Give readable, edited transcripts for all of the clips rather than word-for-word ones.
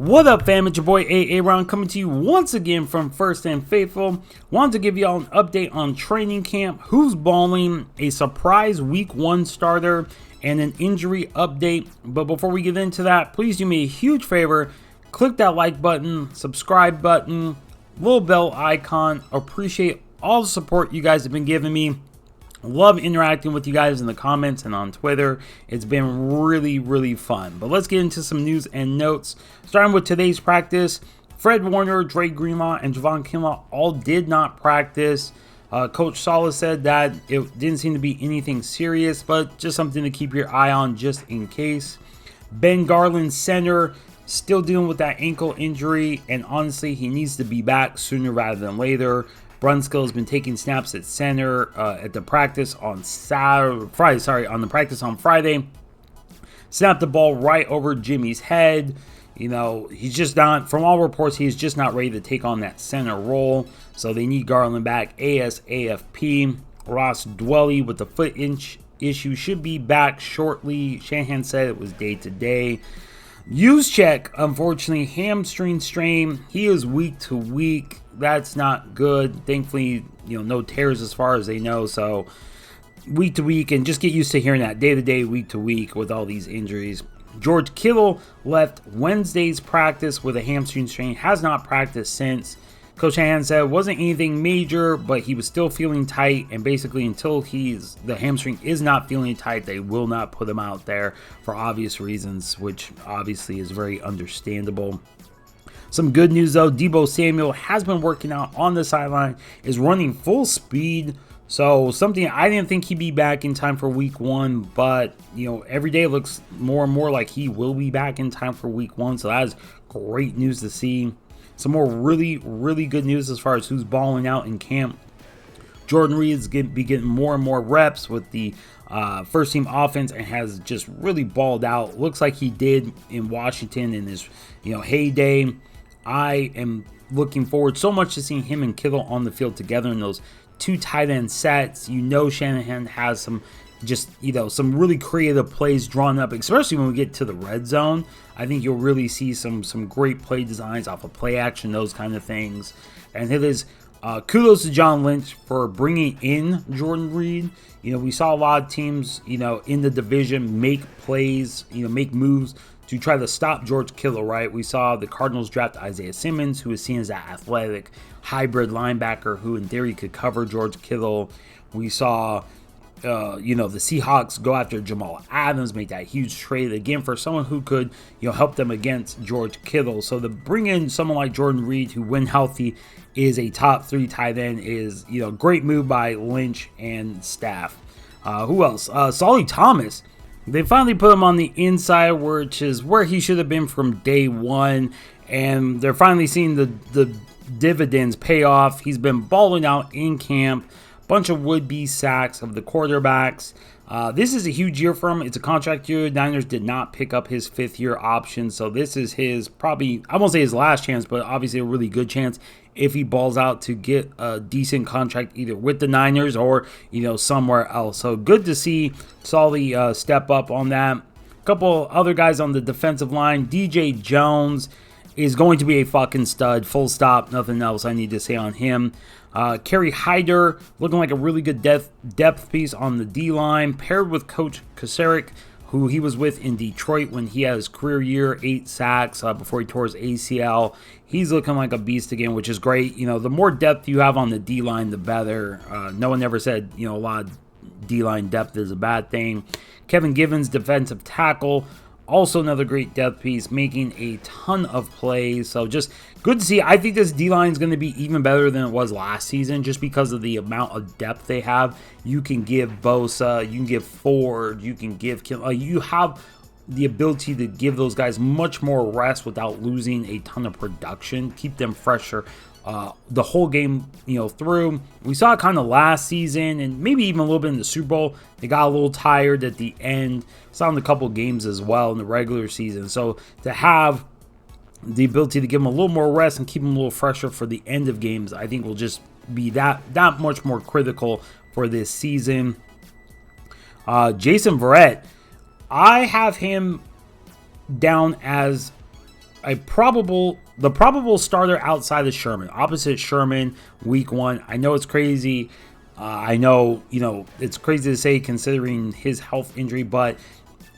What up, fam? It's your boy Aaron coming to you once again from First and Faithful. Wanted to give y'all an update on training camp, who's balling, a surprise week 1 starter, and an injury update. But before we get into that, please do me a huge favor. Click that like button, subscribe button, little bell icon. Appreciate all the support you guys have been giving me. Love interacting with you guys in the comments and on Twitter. It's been really fun. But let's get into some news and notes. Starting with today's practice, Fred Warner, Dre Greenlaw, and Javon Kinlaw all did not practice. Coach Sala said that it didn't seem to be anything serious, but just something to keep your eye on just in case. Ben Garland, center, still dealing with that ankle injury, and honestly, he needs to be back sooner rather than later. Brunskill has been taking snaps at center at the practice on Friday. Snapped the ball right over Jimmy's head. You know, he's just not, from all reports, he's just not ready to take on that center role. So they need Garland back ASAP. Ross Dwelly with the foot issue should be back shortly. Shanahan said it was day to day. Juszczyk, unfortunately, hamstring strain. He is week to week. That's not good. Thankfully, no tears as far as they know. So week to week, and just get used to hearing that day to day, week to week with all these injuries. George Kittle left Wednesday's practice with a hamstring strain. Has not practiced since. Coach Shanahan said it wasn't anything major, but he was still feeling tight, and basically until the hamstring is not feeling tight, they will not put him out there for obvious reasons, which obviously is very understandable. Some good news though, Deebo Samuel has been working out on the sideline, is running full speed. So something I didn't think he'd be back in time for week 1, but every day looks more and more like he will be back in time for week 1. So that is great news to see. Some more really good news as far as who's balling out in camp. Jordan Reed is going to be getting more and more reps with the first team offense and has just really balled out. Looks like he did in Washington in his heyday. I am looking forward so much to seeing him and Kittle on the field together in those 2 tight end sets. Shanahan has some some really creative plays drawn up, especially when we get to the red zone. I think you'll really see some great play designs off of play action, those kind of things. And it is kudos to John Lynch for bringing in Jordan Reed. We saw a lot of teams, in the division make plays, make moves to try to stop George Kittle, right? We saw the Cardinals draft Isaiah Simmons, who is seen as that athletic hybrid linebacker who in theory could cover George Kittle. We saw the Seahawks go after Jamal Adams, make that huge trade again for someone who could, help them against George Kittle. So to bring in someone like Jordan Reed, who when healthy is a top 3 tight end, is, great move by Lynch and staff. Who else? Sheldon Thomas. They finally put him on the inside, which is where he should have been from day 1. And they're finally seeing the dividends pay off. He's been balling out in camp. Bunch of would-be sacks of the quarterbacks. This is a huge year for him. It's a contract year. Niners did not pick up his 5th-year option, so this is his probably, I won't say his last chance, but obviously a really good chance if he balls out to get a decent contract either with the Niners or, somewhere else. So good to see Solly step up on that. A couple other guys on the defensive line. DJ Jones is going to be a fucking stud. Full stop. Nothing else I need to say on him. Kerry Hyder looking like a really good depth piece on the D-line, paired with Coach Kasarik, who he was with in Detroit when he had his career year, 8 sacks before he tore his ACL. He's looking like a beast again, which is great. The more depth you have on the D-line, the better. No one ever said, a lot of D-line depth is a bad thing. Kevin Givens, defensive tackle, also another great depth piece, making a ton of plays. So just good to see. I think this D-line is going to be even better than it was last season just because of the amount of depth they have. You can give Bosa, you can give Ford, you can give Kim. You have the ability to give those guys much more rest without losing a ton of production. Keep them fresher the whole game, through. We saw it kind of last season and maybe even a little bit in the Super Bowl. They got a little tired at the end. Saw in a couple games as well in the regular season. So to have the ability to give them a little more rest and keep them a little fresher for the end of games, I think will just be that much more critical for this season. Jason Verrett, I have him down as the probable starter outside of Sherman, opposite Sherman, week 1. I know it's crazy. I know, it's crazy to say considering his health injury, but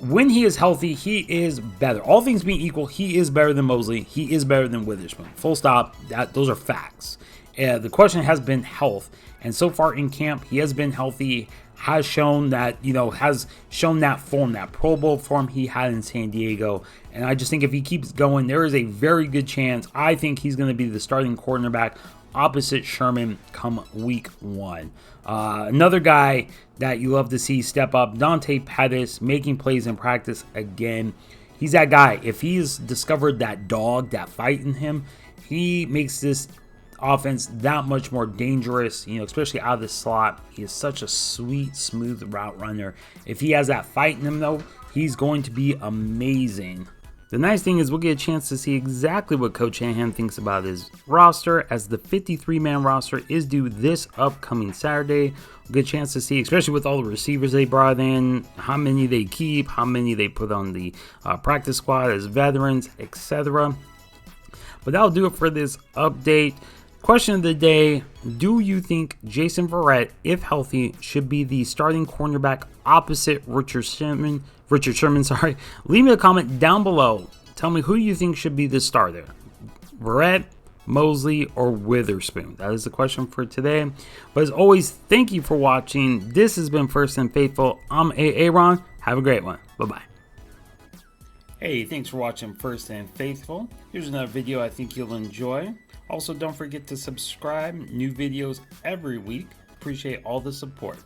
when he is healthy, he is better. All things being equal, he is better than Mosley. He is better than Witherspoon. Full stop. Those are facts. The question has been health. And so far in camp, he has been healthy, has shown that, has shown that form, that Pro Bowl form he had in San Diego. And I just think if he keeps going, there is a very good chance. I think he's going to be the starting cornerback opposite Sherman come week 1. Another guy that you love to see step up, Dante Pettis, making plays in practice again. He's that guy. If he's discovered that dog, that fight in him, he makes this offense that much more dangerous, especially out of the slot. He is such a sweet, smooth route runner. If he has that fight in him, though, he's going to be amazing. The nice thing is we'll get a chance to see exactly what Coach Shanahan thinks about his roster, as the 53-man roster is due this upcoming Saturday. We'll get a chance to see, especially with all the receivers they brought in, how many they keep, how many they put on the practice squad as veterans, etc. But that'll do it for this update. Question of the day, do you think Jason Verrett, if healthy, should be the starting cornerback opposite Richard Sherman? Leave me a comment down below. Tell me who you think should be the starter. Verrett, Mosley, or Witherspoon? That is the question for today. But as always, thank you for watching. This has been First and Faithful. I'm Aaron. Have a great one. Bye-bye. Hey, thanks for watching First and Faithful. Here's another video I think you'll enjoy. Also, don't forget to subscribe. New videos every week. Appreciate all the support.